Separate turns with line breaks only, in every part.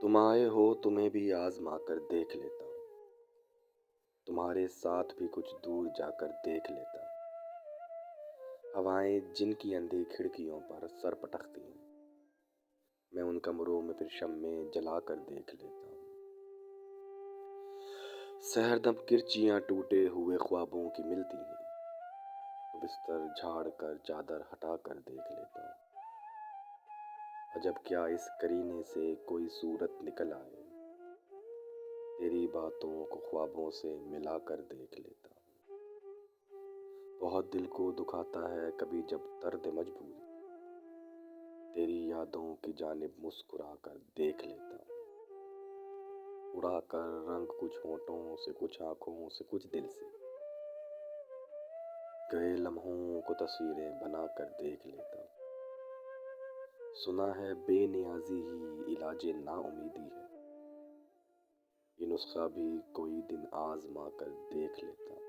تم آئے ہو تمہیں بھی آزما کر دیکھ لیتا ہوں، تمہارے ساتھ بھی کچھ دور جا کر دیکھ لیتا ہوں۔ ہوائیں جن کی اندھی کھڑکیوں پر سر پٹکتی ہیں، میں ان کمروں میں پھر شمع جلا کر دیکھ لیتا ہوں۔ سحردم کرچیاں ٹوٹے ہوئے خوابوں کی ملتی ہیں، تو بستر جھاڑ کر چادر ہٹا کر دیکھ لیتا ہوں۔ عجب کیا اس کرینے سے کوئی صورت نکل آئے، تیری باتوں کو خوابوں سے ملا کر دیکھ لیتا ہوں۔ بہت دل کو دکھاتا ہے کبھی جب درد مجبوری، تیری یادوں کی جانب مسکرا کر دیکھ لیتا ہوں۔ اڑا کر رنگ کچھ ہونٹوں سے، کچھ آنکھوں سے، کچھ دل سے، گئے لمحوں کو تصویریں بنا کر دیکھ لیتا ہوں۔ سنا ہے بے نیازی ہی علاج نا امیدی ہے، یہ نسخہ بھی کوئی دن آزما کر دیکھ لیتا ہوں۔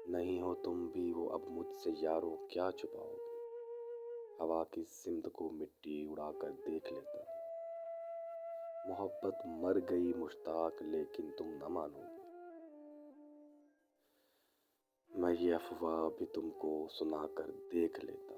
نہیں ہو تم بھی وہ اب مجھ سے یارو کیا چھپاؤ گے، ہوا کی سمت کو مٹی اڑا کر دیکھ لیتا ہوں۔ محبت مر گئی مشتاق لیکن تم نہ مانو گے، میں یہ افواہ بھی تم کو سنا کر دیکھ لیتا ہوں۔